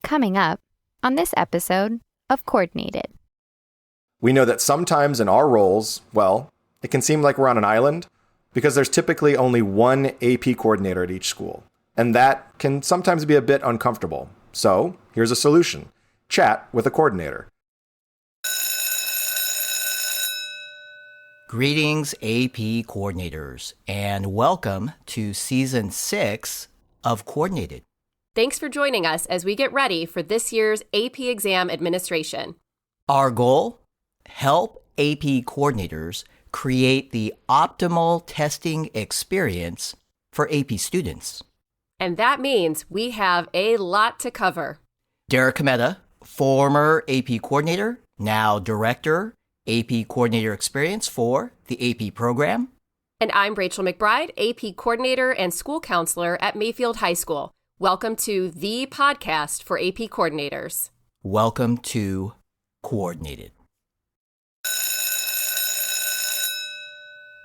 Coming up on this episode of Coordinated. We know that sometimes in our roles, well, it can seem like we're on an island because there's typically only one AP coordinator at each school. And that can sometimes be a bit uncomfortable. So here's a solution. Chat with a coordinator. Greetings, AP coordinators, and welcome to Season 6 of Coordinated. Thanks for joining us as we get ready for this year's AP exam administration. Our goal? Help AP coordinators create the optimal testing experience for AP students. And that means we have a lot to cover. Derek Cometa, former AP coordinator, now director, AP coordinator experience for the AP program. And I'm Rachel McBride, AP coordinator and school counselor at Mayfield High School. Welcome to the podcast for AP coordinators. Welcome to Coordinated.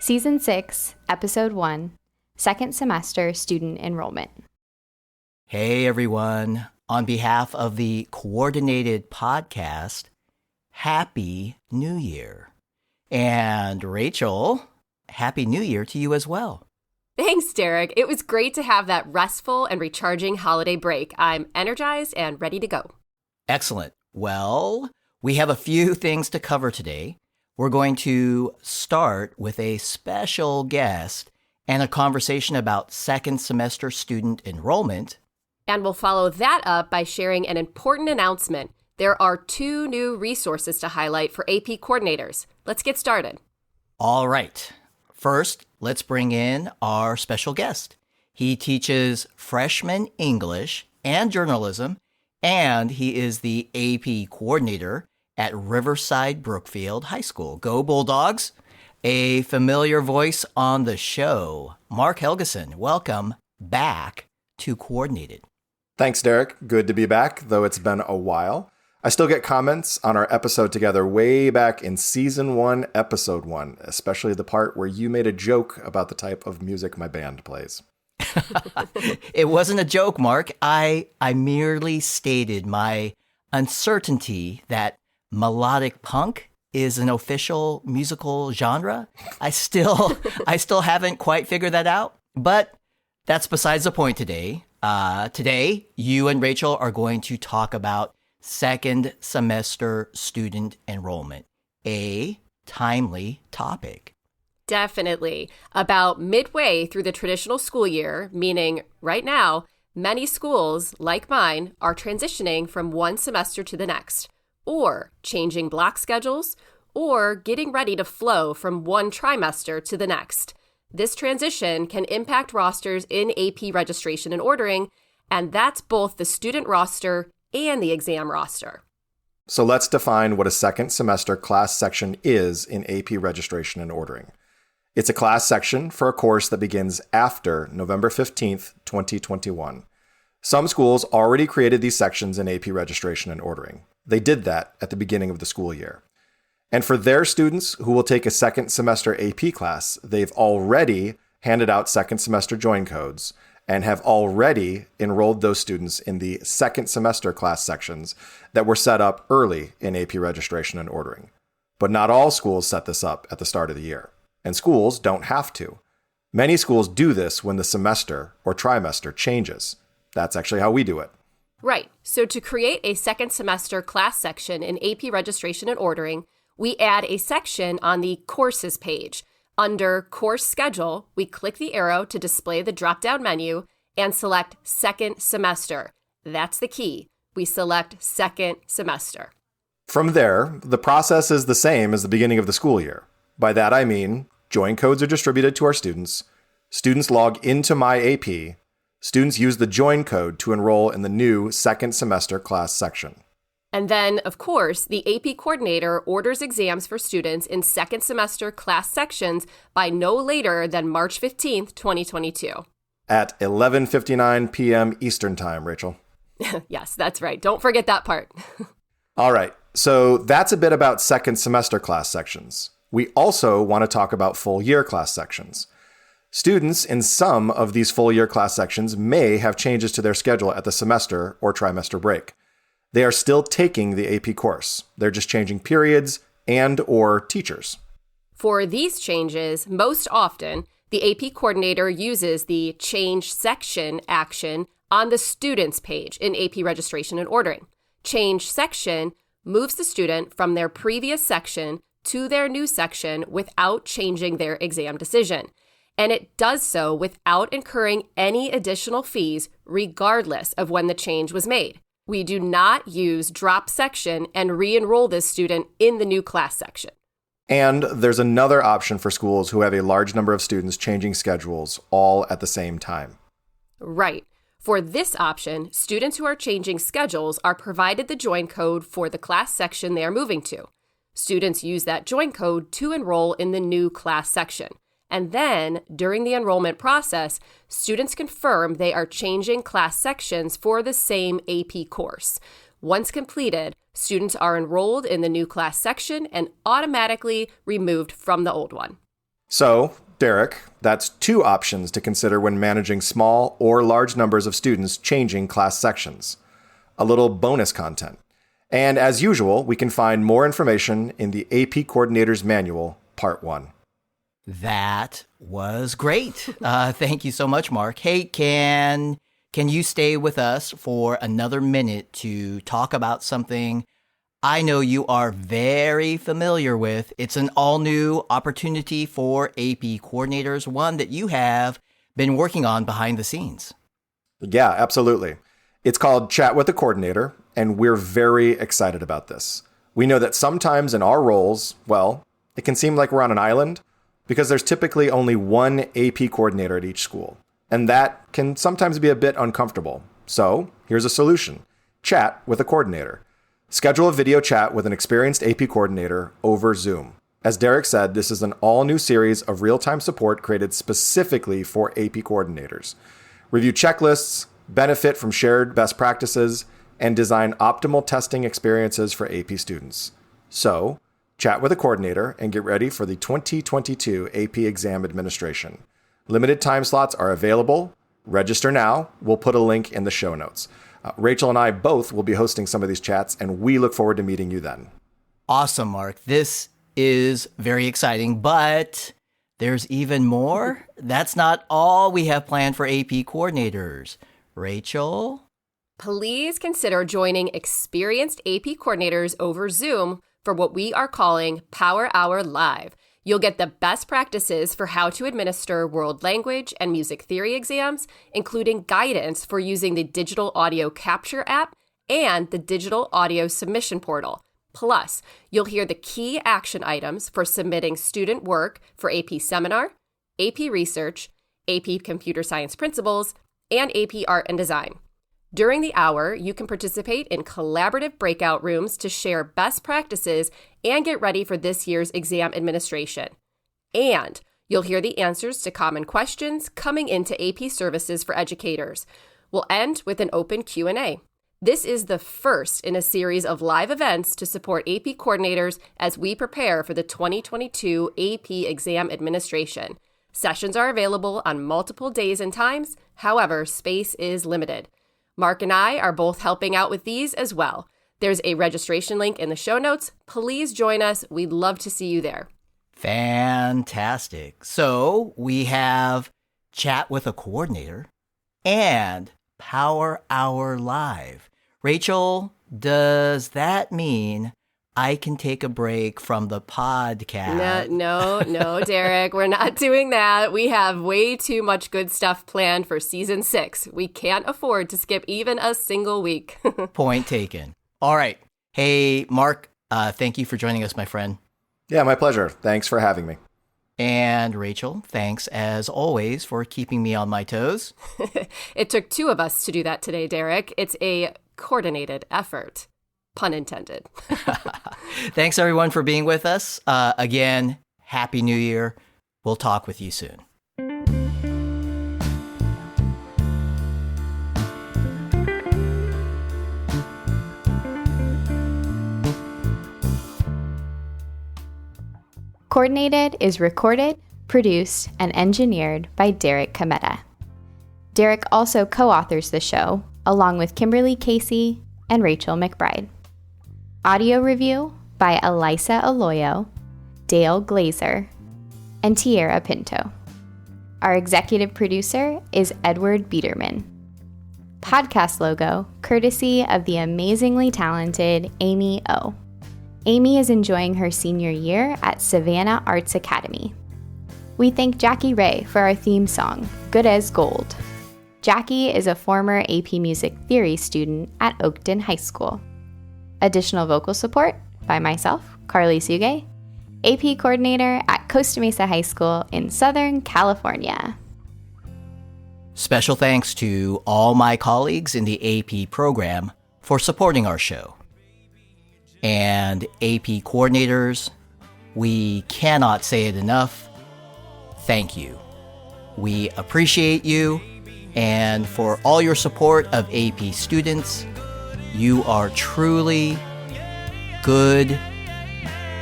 Season 6, Episode 1, Second Semester Student Enrollment. Hey everyone, on behalf of the Coordinated podcast, Happy New Year. And Rachel, Happy New Year to you as well. Thanks, Derek. It was great to have that restful and recharging holiday break. I'm energized and ready to go. Excellent. Well, we have a few things to cover today. We're going to start with a special guest and a conversation about second semester student enrollment. And we'll follow that up by sharing an important announcement. There are 2 new resources to highlight for AP coordinators. Let's get started. All right. First, let's bring in our special guest. He teaches freshman English and journalism, and he is the AP coordinator at Riverside Brookfield High School. Go Bulldogs! A familiar voice on the show, Marc Helgeson. Welcome back to Coordinated. Thanks, Derek. Good to be back, though it's been a while. I still get comments on our episode together way back in Season 1, Episode 1, especially the part where you made a joke about the type of music my band plays. It wasn't a joke, Mark. I merely stated my uncertainty that melodic punk is an official musical genre. I still haven't quite figured that out, but that's besides the point today. Today, you and Rachel are going to talk about second semester student enrollment, a timely topic. Definitely. About midway through the traditional school year, meaning right now, many schools, like mine, are transitioning from one semester to the next, or changing block schedules, or getting ready to flow from one trimester to the next. This transition can impact rosters in AP registration and ordering, and that's both the student roster and the exam roster. So let's define what a second semester class section is in AP registration and ordering. It's a class section for a course that begins after November 15th, 2021. Some schools already created these sections in AP registration and ordering. They did that at the beginning of the school year. And for their students who will take a second semester AP class, they've already handed out second semester join codes and have already enrolled those students in the second semester class sections that were set up early in AP registration and ordering. But not all schools set this up at the start of the year, and schools don't have to. Many schools do this when the semester or trimester changes. That's actually how we do it. Right. So to create a second semester class section in AP registration and ordering, we add a section on the courses page. Under Course Schedule, we click the arrow to display the drop-down menu and select Second Semester. That's the key. We select Second Semester. From there, the process is the same as the beginning of the school year. By that I mean, join codes are distributed to our students, students log into My AP, students use the join code to enroll in the new second semester class section. And then, of course, the AP coordinator orders exams for students in second semester class sections by no later than March 15th, 2022. At 11:59 p.m. Eastern Time, Rachel. Yes, that's right. Don't forget that part. All right. So that's a bit about second semester class sections. We also want to talk about full year class sections. Students in some of these full year class sections may have changes to their schedule at the semester or trimester break. They are still taking the AP course. They're just changing periods and/or teachers. For these changes, most often, the AP coordinator uses the Change Section action on the Students page in AP Registration and Ordering. Change Section moves the student from their previous section to their new section without changing their exam decision. And it does so without incurring any additional fees, regardless of when the change was made. We do not use drop section and re-enroll this student in the new class section. And there's another option for schools who have a large number of students changing schedules all at the same time. Right. For this option, students who are changing schedules are provided the join code for the class section they are moving to. Students use that join code to enroll in the new class section. And then, during the enrollment process, students confirm they are changing class sections for the same AP course. Once completed, students are enrolled in the new class section and automatically removed from the old one. So, Derek, that's two options to consider when managing small or large numbers of students changing class sections. A little bonus content. And as usual, we can find more information in the AP Coordinator's Manual, Part 1. That was great. Thank you so much, Mark. Hey, can you stay with us for another minute to talk about something I know you are very familiar with? It's an all-new opportunity for AP coordinators, one that you have been working on behind the scenes. Yeah, absolutely. It's called Chat with the Coordinator, and we're very excited about this. We know that sometimes in our roles, well, it can seem like we're on an island, because there's typically only one AP coordinator at each school, and that can sometimes be a bit uncomfortable. So here's a solution. Chat with a coordinator. Schedule a video chat with an experienced AP coordinator over Zoom. As Derek said, this is an all-new series of real-time support created specifically for AP coordinators. Review checklists, benefit from shared best practices, and design optimal testing experiences for AP students. So, chat with a coordinator and get ready for the 2022 AP Exam Administration. Limited time slots are available. Register now. We'll put a link in the show notes. Rachel and I both will be hosting some of these chats, and we look forward to meeting you then. Awesome, Mark. This is very exciting, but there's even more. That's not all we have planned for AP coordinators. Rachel? Please consider joining experienced AP coordinators over Zoom for what we are calling Power Hour Live. You'll get the best practices for how to administer world language and music theory exams, including guidance for using the digital audio capture app and the digital audio submission portal. Plus, you'll hear the key action items for submitting student work for AP Seminar, AP Research, AP Computer Science Principles, and AP Art and Design. During the hour, you can participate in collaborative breakout rooms to share best practices and get ready for this year's exam administration. And you'll hear the answers to common questions coming into AP Services for Educators. We'll end with an open Q&A. This is the first in a series of live events to support AP coordinators as we prepare for the 2022 AP Exam Administration. Sessions are available on multiple days and times. However, space is limited. Mark and I are both helping out with these as well. There's a registration link in the show notes. Please join us. We'd love to see you there. Fantastic. So we have Chat with a Coordinator and Power Hour Live. Rachel, does that mean I can take a break from the podcast? No, Derek, we're not doing that. We have way too much good stuff planned for season 6. We can't afford to skip even a single week. Point taken. All right. Hey, Mark, thank you for joining us, my friend. Yeah, my pleasure. Thanks for having me. And Rachel, thanks as always for keeping me on my toes. It took 2 of us to do that today, Derek. It's a coordinated effort. Pun intended. Thanks, everyone, for being with us. Again, Happy New Year. We'll talk with you soon. Coordinated is recorded, produced, and engineered by Derek Cometa. Derek also co-authors the show, along with Kimberly Casey, and Rachel McBride. Audio review by Elisa Aloyo, Dale Glazer, and Tierra Pinto. Our executive producer is Edward Biederman. Podcast logo, courtesy of the amazingly talented Amy O. Amy is enjoying her senior year at Savannah Arts Academy. We thank Jackie Ray for our theme song, Good as Gold. Jackie is a former AP Music Theory student at Oakton High School. Additional vocal support by myself, Carly Suge, AP Coordinator at Costa Mesa High School in Southern California. Special thanks to all my colleagues in the AP program for supporting our show. And AP coordinators, we cannot say it enough. Thank you. We appreciate you, and for all your support of AP students, you are truly good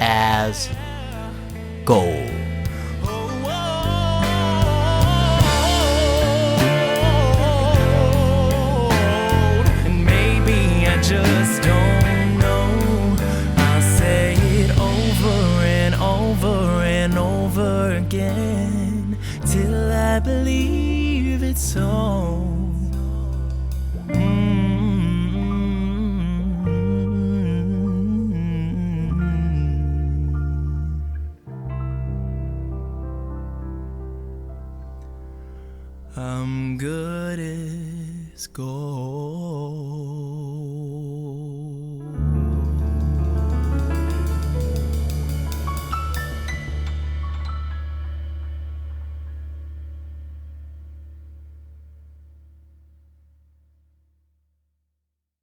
as gold.